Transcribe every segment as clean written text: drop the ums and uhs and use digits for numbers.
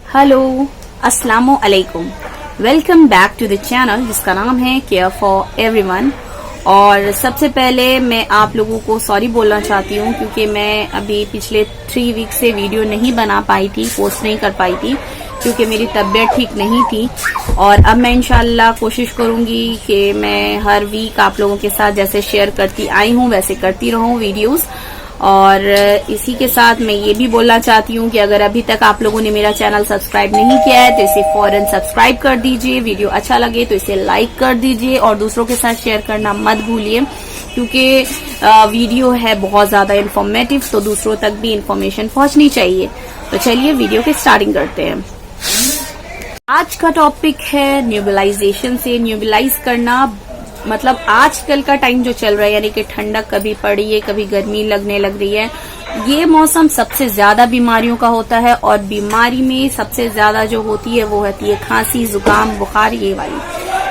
Hello, अस्सलामु अलैकुम। Welcome back to the channel जिसका नाम है केयर फॉर एवरीवन। और सबसे पहले मैं आप लोगों को सॉरी बोलना चाहती हूँ क्योंकि मैं अभी पिछले 3 वीक से वीडियो नहीं बना पाई थी, पोस्ट नहीं कर पाई थी क्योंकि मेरी तबीयत ठीक नहीं थी। और अब मैं इंशाल्लाह कोशिश करूंगी कि मैं हर वीक आप लोगों के साथ जैसे शेयर करती आई हूँ वैसे करती रहूं वीडियोस। और इसी के साथ मैं ये भी बोलना चाहती हूँ कि अगर अभी तक आप लोगों ने मेरा चैनल सब्सक्राइब नहीं किया है तो इसे फौरन सब्सक्राइब कर दीजिए। वीडियो अच्छा लगे तो इसे लाइक कर दीजिए और दूसरों के साथ शेयर करना मत भूलिए क्योंकि वीडियो है बहुत ज्यादा इन्फॉर्मेटिव, तो दूसरों तक भी इन्फॉर्मेशन पहुंचनी चाहिए। तो चलिए वीडियो की स्टार्टिंग करते हैं। आज का टॉपिक है न्यूबलाइजेशन से। न्यूबलाइज करना मतलब आजकल का टाइम जो चल रहा है, यानी कि ठंडक कभी पड़ी है कभी गर्मी लगने लग रही है। ये मौसम सबसे ज्यादा बीमारियों का होता है और बीमारी में सबसे ज्यादा जो होती है वो होती है खांसी, जुकाम, बुखार, ये वाली।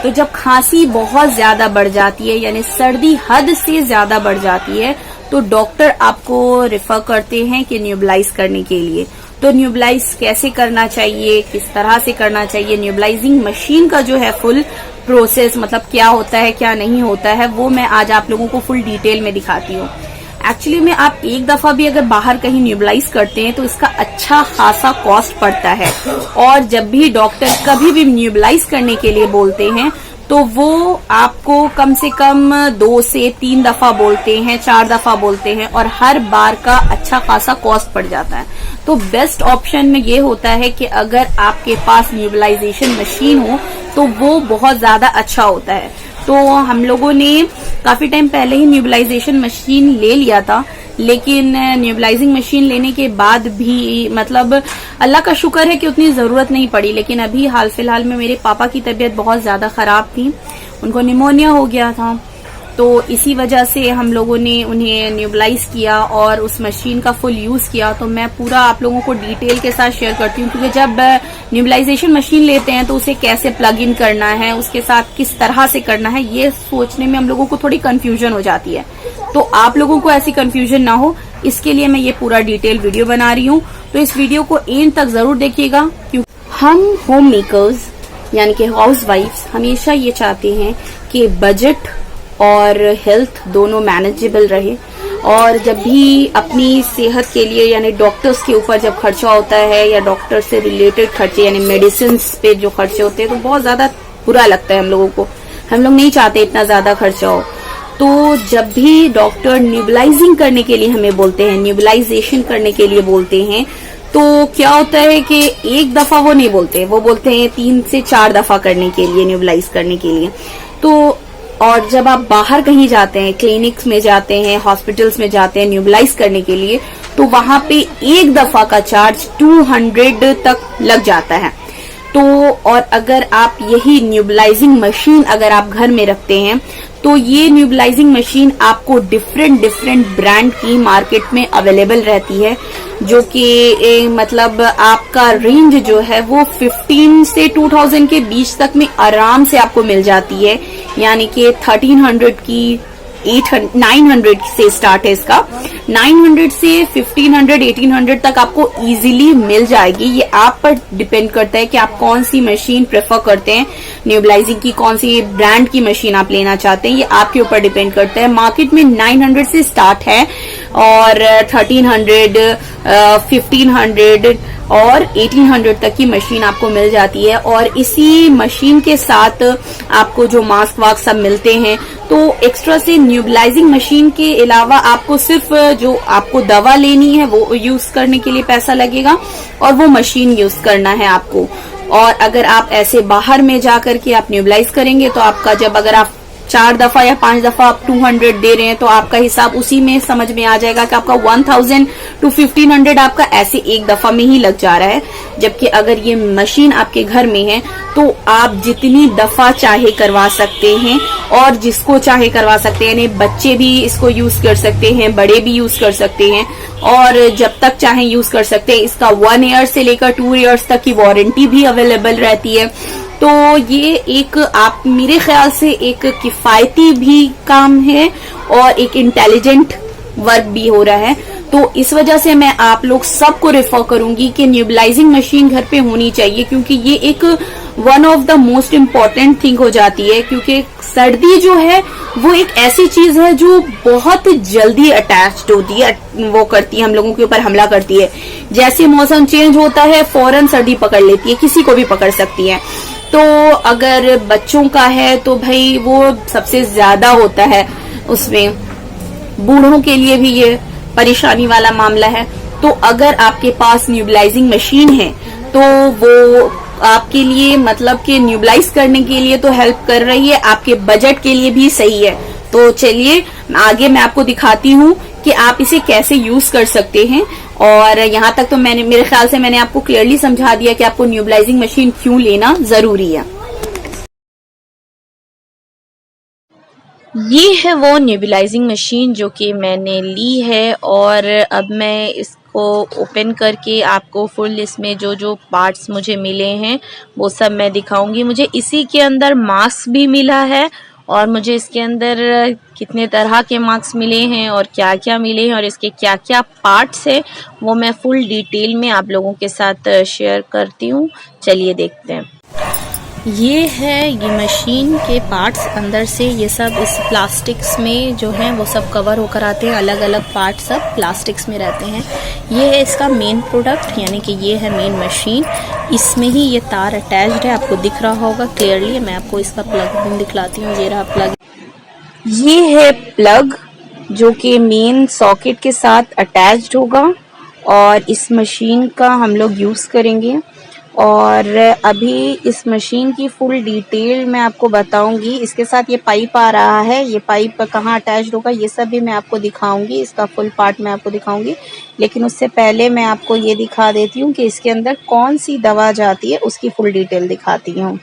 तो जब खांसी बहुत ज्यादा बढ़ जाती है यानी सर्दी हद से ज्यादा बढ़ जाती है तो डॉक्टर आपको रेफर करते हैं कि न्यूबलाइज करने के लिए। तो न्यूबलाइज कैसे करना चाहिए, किस तरह से करना चाहिए, न्यूबलाइजिंग मशीन का जो है फुल प्रोसेस मतलब क्या होता है क्या नहीं होता है, वो मैं आज आप लोगों को फुल डिटेल में दिखाती हूँ। एक्चुअली में आप एक दफा भी अगर बाहर कहीं न्यूबलाइज करते हैं तो इसका अच्छा खासा कॉस्ट पड़ता है। और जब भी डॉक्टर कभी भी न्यूबलाइज करने के लिए बोलते हैं तो वो आपको कम से कम 2 से 3 दफा बोलते हैं, 4 दफा बोलते हैं और हर बार का अच्छा खासा कॉस्ट पड़ जाता है। तो बेस्ट ऑप्शन में ये होता है कि अगर आपके पास न्यूबलाइजेशन मशीन हो तो वो बहुत ज्यादा अच्छा होता है। तो हम लोगों ने काफी टाइम पहले ही न्यूबलाइजेशन मशीन ले लिया था, लेकिन न्यूबलाइजिंग मशीन लेने के बाद भी मतलब अल्लाह का शुक्र है कि उतनी जरूरत नहीं पड़ी। लेकिन अभी हाल फिलहाल में मेरे पापा की तबीयत बहुत ज्यादा खराब थी, उनको निमोनिया हो गया था, तो इसी वजह से हम लोगों ने उन्हें न्यूबलाइज किया और उस मशीन का फुल यूज किया। तो मैं पूरा आप लोगों को डिटेल के साथ शेयर करती हूँ क्योंकि जब न्यूबलाइजेशन मशीन लेते हैं तो उसे कैसे प्लग इन करना है, उसके साथ किस तरह से करना है, ये सोचने में हम लोगों को थोड़ी कंफ्यूजन हो जाती है। तो आप लोगों को ऐसी कंफ्यूजन ना हो इसके लिए मैं ये पूरा डिटेल वीडियो बना रही हूँ। तो इस वीडियो को एंड तक जरूर देखिएगा क्योंकि हम होम मेकर्स यानी कि हाउस वाइफ्स हमेशा ये चाहते हैं कि बजट और हेल्थ दोनों मैनेजेबल रहे। और जब भी अपनी सेहत के लिए यानी डॉक्टर्स के ऊपर जब खर्चा होता है या डॉक्टर से रिलेटेड खर्चे यानी मेडिसिन पे जो खर्चे होते हैं तो बहुत ज्यादा बुरा लगता है हम लोगों को। हम लोग नहीं चाहते इतना ज्यादा खर्चा हो। तो जब भी डॉक्टर न्यूबलाइजिंग करने के लिए हमें बोलते हैं, न्यूबलाइजेशन करने के लिए बोलते हैं, तो क्या होता है कि एक दफा वो नहीं बोलते, वो बोलते हैं 3 से 4 दफा करने के लिए, न्यूबलाइज करने के लिए। तो और जब आप बाहर कहीं जाते हैं, क्लिनिक्स में जाते हैं, हॉस्पिटल्स में जाते हैं न्यूबलाइज करने के लिए, तो वहां पे एक दफा का चार्ज 200 तक लग जाता है। तो और अगर आप यही न्यूबलाइजिंग मशीन अगर आप घर में रखते हैं तो ये न्यूबलाइजिंग मशीन आपको डिफरेंट ब्रांड की मार्केट में अवेलेबल रहती है, जो कि मतलब आपका रेंज जो है वो 15 से 2000 के बीच तक में आराम से आपको मिल जाती है। यानी कि 1300 की 900 से स्टार्ट है इसका, 900 से 1500 1800 तक आपको इजीली मिल जाएगी। ये आप पर डिपेंड करता है कि आप कौन सी मशीन प्रेफर करते हैं, न्यूबलाइजिंग की कौन सी ब्रांड की मशीन आप लेना चाहते हैं, ये आपके ऊपर डिपेंड करता है। मार्केट में 900 से स्टार्ट है और 1300 1500 और 1800 तक की मशीन आपको मिल जाती है। और इसी मशीन के साथ आपको जो मास्क वास्क सब मिलते हैं। तो एक्स्ट्रा से न्यूबलाइजिंग मशीन के अलावा आपको सिर्फ जो आपको दवा लेनी है वो यूज करने के लिए पैसा लगेगा और वो मशीन यूज करना है आपको। और अगर आप ऐसे बाहर में जाकर के आप न्यूबलाइज करेंगे तो आपका जब अगर आप 4 दफा या 5 दफा आप 200 दे रहे हैं तो आपका हिसाब उसी में समझ में आ जाएगा कि आपका 1000 to 1500 आपका ऐसे एक दफा में ही लग जा रहा है। जबकि अगर ये मशीन आपके घर में है तो आप जितनी दफा चाहे करवा सकते हैं और जिसको चाहे करवा सकते हैं, यानी बच्चे भी इसको यूज कर सकते हैं, बड़े भी यूज कर सकते हैं और जब तक चाहे यूज कर सकते हैं। इसका 1 ईयर से लेकर 2 ईयर्स तक की वारंटी भी अवेलेबल रहती है। तो ये एक आप मेरे ख्याल से एक किफायती भी काम है और एक इंटेलिजेंट वर्क भी हो रहा है। तो इस वजह से मैं आप लोग सबको रेफर करूंगी कि न्यूबिलाइजिंग मशीन घर पे होनी चाहिए, क्योंकि ये एक one of the most important thing हो जाती है। क्योंकि सर्दी जो है वो एक ऐसी चीज है जो बहुत जल्दी अटैच्ड होती है, वो करती है, हम लोगों के ऊपर हमला करती है। जैसे मौसम चेंज होता है फौरन सर्दी पकड़ लेती है, किसी को भी पकड़ सकती है। तो अगर बच्चों का है तो भाई वो सबसे ज्यादा होता है, उसमें बूढ़ों के लिए भी ये परेशानी वाला मामला है। तो अगर आपके पास न्यूबिलाइजिंग मशीन है तो वो आपके लिए मतलब कि न्यूबिलाइज करने के लिए तो हेल्प कर रही है, आपके बजट के लिए भी सही है। तो चलिए आगे मैं आपको दिखाती हूँ कि आप इसे कैसे यूज कर सकते हैं। और यहाँ तक तो मेरे ख्याल से मैंने आपको क्लियरली समझा दिया कि आपको न्यूबिलाइजिंग मशीन क्यों लेना जरूरी है। ये है वो न्यूबिलाइजिंग मशीन जो कि मैंने ली है, और अब मैं इसको ओपन करके आपको फुल इसमें जो जो पार्ट्स मुझे मिले हैं वो सब मैं दिखाऊंगी। मुझे इसी के अंदर मास्क भी मिला है, और मुझे इसके अंदर कितने तरह के मास्क मिले हैं और क्या क्या मिले हैं और इसके क्या क्या पार्ट्स हैं वो मैं फुल डिटेल में आप लोगों के साथ शेयर करती हूँ। चलिए देखते हैं। ये है ये मशीन के पार्ट्स, अंदर से ये सब इस प्लास्टिक्स में जो हैं वो सब कवर होकर आते हैं, अलग अलग पार्ट सब प्लास्टिक्स में रहते हैं। ये है इसका मेन प्रोडक्ट, यानी कि ये है मेन मशीन। इसमें ही ये तार अटैच्ड है, आपको दिख रहा होगा क्लियरली। मैं आपको इसका प्लग भी दिखलाती हूँ, ये रहा प्लग। ये है प्लग जो कि मेन सॉकेट के साथ अटैच्ड होगा, और इस मशीन का हम लोग यूज़ करेंगे। और अभी इस मशीन की फुल डिटेल मैं आपको बताऊंगी। इसके साथ ये पाइप आ रहा है, ये पाइप कहाँ अटैच्ड होगा ये सब भी मैं आपको दिखाऊंगी, इसका फुल पार्ट मैं आपको दिखाऊंगी। लेकिन उससे पहले मैं आपको ये दिखा देती हूँ कि इसके अंदर कौन सी दवा जाती है, उसकी फुल डिटेल दिखाती हूँ।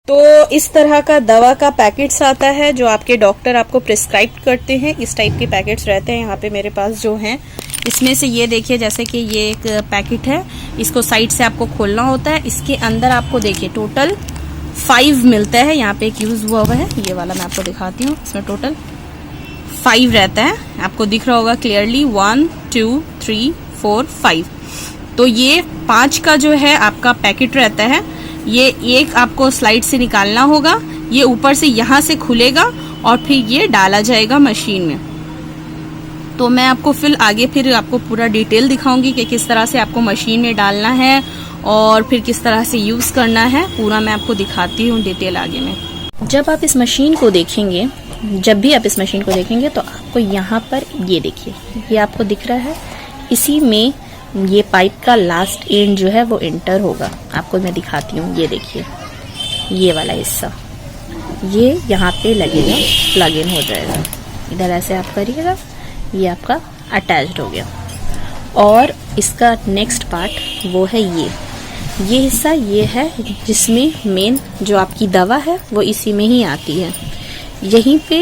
तो इस तरह का दवा का पैकेट्स आता है जो आपके डॉक्टर आपको प्रिस्क्राइब करते हैं। इस टाइप के पैकेट्स रहते हैं यहाँ पे मेरे पास जो हैं। इसमें से ये देखिए, जैसे कि ये एक पैकेट है, इसको साइड से आपको खोलना होता है। इसके अंदर आपको देखिए टोटल 5 मिलता है। यहाँ पे एक यूज हुआ हुआ है, ये वाला मैं आपको दिखाती हूँ। इसमें टोटल 5 रहता है, आपको दिख रहा होगा क्लियरली, 1 2 3 4 5। तो ये 5 का जो है आपका पैकेट रहता है। ये एक आपको स्लाइड से निकालना होगा, ये ऊपर से यहाँ से खुलेगा और फिर ये डाला जाएगा मशीन में। तो मैं आपको फिर आपको पूरा डिटेल दिखाऊंगी कि किस तरह से आपको मशीन में डालना है और फिर किस तरह से यूज करना है, पूरा मैं आपको दिखाती हूँ डिटेल आगे में। जब आप इस मशीन को देखेंगे, जब भी आप इस मशीन को देखेंगे तो आपको यहाँ पर ये देखिए, ये आपको दिख रहा है, इसी में ये पाइप का लास्ट एंड जो है वो एंटर होगा। आपको मैं दिखाती हूँ, ये देखिए ये वाला हिस्सा, ये यहाँ पे लगेगा, प्लग इन हो जाएगा। इधर ऐसे आप करिएगा, ये आपका अटैच्ड हो गया। और इसका नेक्स्ट पार्ट वो है ये हिस्सा, ये है जिसमें मेन जो आपकी दवा है वो इसी में ही आती है। यहीं पे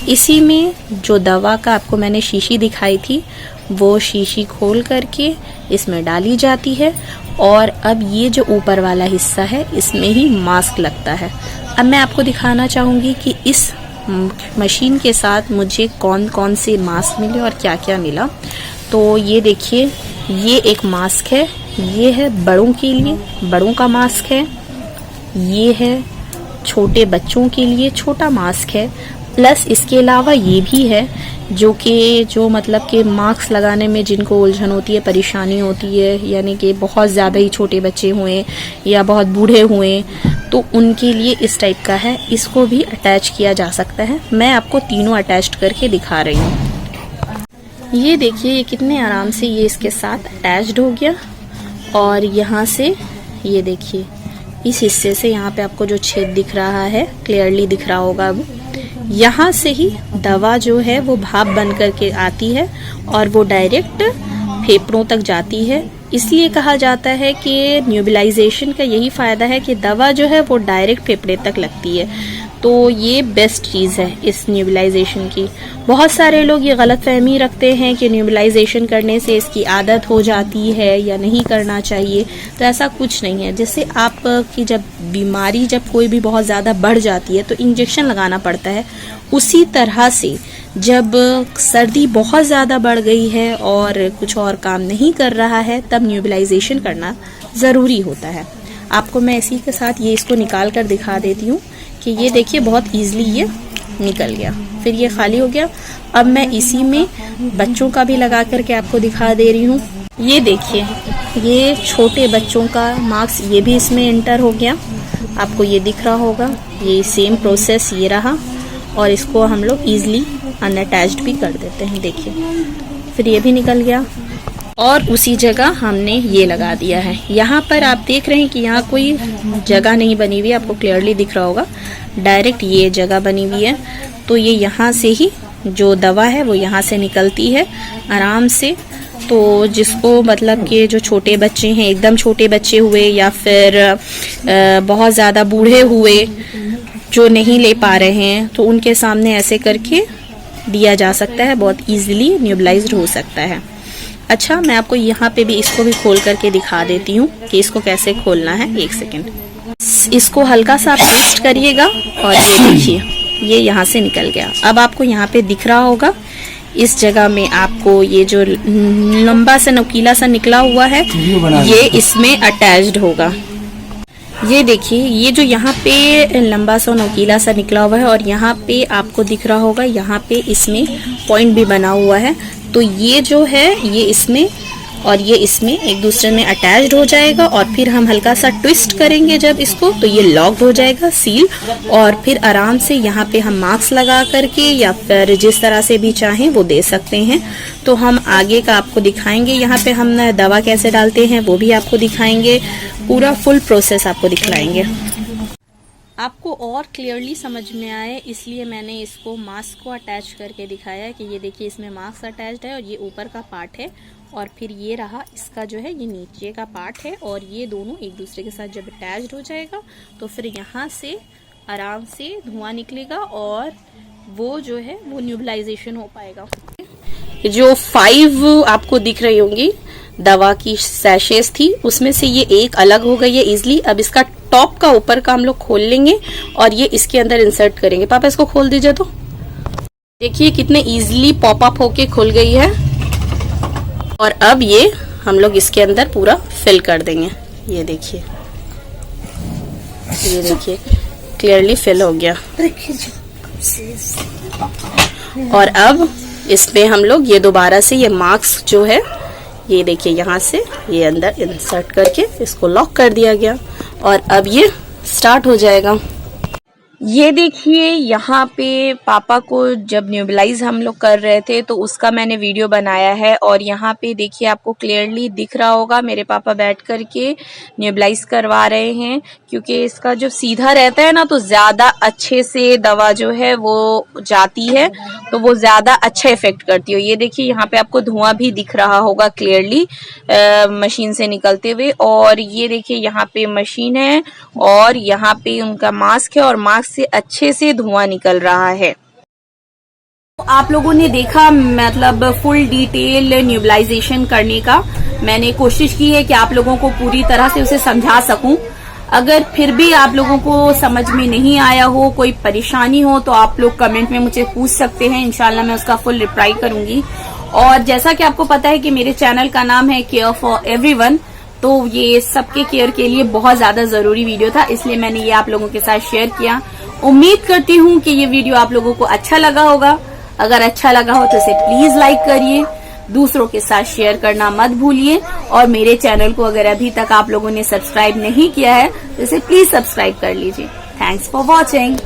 इसी में जो दवा का आपको मैंने शीशी दिखाई थी वो शीशी खोल करके इसमें डाली जाती है। और अब ये जो ऊपर वाला हिस्सा है इसमें ही मास्क लगता है। अब मैं आपको दिखाना चाहूँगी कि इस मशीन के साथ मुझे कौन कौन से मास्क मिले और क्या क्या मिला। तो ये देखिए, ये एक मास्क है, ये है बड़ों के लिए, बड़ों का मास्क है। ये है छोटे बच्चों के लिए छोटा मास्क है। प्लस इसके अलावा ये भी है जो मतलब कि मास्क लगाने में जिनको उलझन होती है, परेशानी होती है, यानी कि बहुत ज़्यादा ही छोटे बच्चे हुए या बहुत बूढ़े हुए, तो उनके लिए इस टाइप का है। इसको भी अटैच किया जा सकता है। मैं आपको तीनों अटैच करके दिखा रही हूँ। ये देखिए, ये कितने आराम से ये इसके साथ अटैच्ड हो गया। और यहाँ से ये देखिए, इस हिस्से से यहाँ पे आपको जो छेद दिख रहा है, क्लियरली दिख रहा होगा, अब यहाँ से ही दवा जो है वो भाप बन करके आती है और वो डायरेक्ट फेफड़ों तक जाती है। इसलिए कहा जाता है कि न्यूबिलाइजेशन का यही फायदा है कि दवा जो है वो डायरेक्ट फेफड़े तक लगती है। तो ये बेस्ट चीज़ है इस न्यूबिलाइजेशन की। बहुत सारे लोग ये गलतफहमी रखते हैं कि न्यूबिलाइजेशन करने से इसकी आदत हो जाती है या नहीं करना चाहिए, तो ऐसा कुछ नहीं है। जैसे आपकी जब बीमारी जब कोई भी बहुत ज़्यादा बढ़ जाती है तो इंजेक्शन लगाना पड़ता है, उसी तरह से जब सर्दी बहुत ज़्यादा बढ़ गई है और कुछ और काम नहीं कर रहा है तब न्यूबिलाइजेशन करना ज़रूरी होता है। आपको मैं इसी के साथ ये इसको निकाल कर दिखा देती हूँ कि ये देखिए बहुत ईजिली ये निकल गया, फिर ये खाली हो गया। अब मैं इसी में बच्चों का भी लगा करके आपको दिखा दे रही हूँ। ये देखिए ये छोटे बच्चों का मार्क्स ये भी इसमें एंटर हो गया, आपको ये दिख रहा होगा। ये सेम प्रोसेस ये रहा और इसको हम लोग ईजिली अनअटैच्ड भी कर देते हैं। देखिए फिर ये भी निकल गया और उसी जगह हमने ये लगा दिया है। यहाँ पर आप देख रहे हैं कि यहाँ कोई जगह नहीं बनी हुई है, आपको क्लियरली दिख रहा होगा, डायरेक्ट ये जगह बनी हुई है। तो ये यहाँ से ही जो दवा है वो यहाँ से निकलती है आराम से। तो जिसको मतलब कि जो छोटे बच्चे हैं, एकदम छोटे बच्चे हुए या फिर बहुत ज़्यादा बूढ़े हुए जो नहीं ले पा रहे हैं, तो उनके सामने ऐसे करके दिया जा सकता है, बहुत इजीली न्यूबिलाइज्ड हो सकता है। अच्छा, मैं आपको यहाँ पे भी इसको भी खोल करके दिखा देती हूँ कि इसको कैसे खोलना है। एक सेकेंड, इसको हल्का सा ट्विस्ट करिएगा और ये देखिए ये यहाँ से निकल गया। अब आपको यहाँ पे दिख रहा होगा इस जगह में आपको ये जो लंबा सा नुकीला सा निकला हुआ है ये इसमें अटैच्ड होगा। ये देखिए ये जो यहाँ पे लंबा सा नुकीला सा निकला हुआ है और यहाँ पे आपको दिख रहा होगा यहाँ पे इसमें पॉइंट भी बना हुआ है। तो ये जो है ये इसमें और ये इसमें एक दूसरे में अटैच्ड हो जाएगा और फिर हम हल्का सा ट्विस्ट करेंगे जब इसको तो ये लॉक हो जाएगा सील, और फिर आराम से यहाँ पे हम मार्क्स लगा करके या फिर जिस तरह से भी चाहें वो दे सकते हैं। तो हम आगे का आपको दिखाएंगे, यहाँ पे हम दवा कैसे डालते हैं वो भी आपको दिखाएंगे, पूरा फुल प्रोसेस आपको दिखलाएंगे। आपको और क्लियरली समझ में आए इसलिए मैंने इसको मास्क को अटैच करके दिखाया है कि ये देखिए इसमें मास्क अटैच्ड है और ये ऊपर का पार्ट है और फिर ये रहा इसका जो है ये नीचे का पार्ट है और ये दोनों एक दूसरे के साथ जब अटैच्ड हो जाएगा तो फिर यहाँ से आराम से धुआं निकलेगा और वो जो है वो न्यूबिलाइजेशन हो पाएगा। जो 5 आपको दिख रही होंगी दवा की सैशेस थी उसमें से ये एक अलग हो गई है इजिली। अब इसका टॉप का ऊपर का हम लोग खोल लेंगे और ये इसके अंदर इंसर्ट करेंगे। पापा इसको खोल दीजिए। तो देखिए कितने इजिली पॉप अप होके खुल गई है और अब ये हम लोग इसके अंदर पूरा फिल कर देंगे। ये देखिए क्लियरली फिल हो गया और अब इसमें हम लोग ये दोबारा से ये मार्क्स जो है ये देखिए यहाँ से ये अंदर इंसर्ट करके इसको लॉक कर दिया गया और अब ये स्टार्ट हो जाएगा। ये देखिए यहाँ पे पापा को जब न्यूबिलाइज हम लोग कर रहे थे तो उसका मैंने वीडियो बनाया है और यहाँ पे देखिए आपको क्लियरली दिख रहा होगा मेरे पापा बैठ करके न्यूबिलाइज करवा रहे हैं, क्योंकि इसका जो सीधा रहता है ना तो ज़्यादा अच्छे से दवा जो है वो जाती है तो वो ज़्यादा अच्छा इफेक्ट करती है। ये देखिए यहाँ पे आपको धुआं भी दिख रहा होगा क्लियरली मशीन से निकलते हुए और ये देखिए यहाँ पे मशीन है और यहाँ पे उनका मास्क है और मास्क से अच्छे से धुआं निकल रहा है। आप लोगों ने देखा मतलब फुल डिटेल न्यूबिलाइजेशन करने का मैंने कोशिश की है कि आप लोगों को पूरी तरह से उसे समझा सकूं। अगर फिर भी आप लोगों को समझ में नहीं आया हो, कोई परेशानी हो तो आप लोग कमेंट में मुझे पूछ सकते हैं, इंशाल्लाह मैं उसका फुल रिप्लाई करूंगी। और जैसा कि आपको पता है कि मेरे चैनल का नाम है केयर फॉर एवरीवन, तो ये सबके केयर के लिए बहुत ज्यादा जरूरी वीडियो था, इसलिए मैंने ये आप लोगों के साथ शेयर किया। उम्मीद करती हूँ कि ये वीडियो आप लोगों को अच्छा लगा होगा। अगर अच्छा लगा हो तो इसे प्लीज लाइक करिए, दूसरों के साथ शेयर करना मत भूलिए और मेरे चैनल को अगर अभी तक आप लोगों ने सब्सक्राइब नहीं किया है तो इसे प्लीज सब्सक्राइब कर लीजिए। Thanks for watching.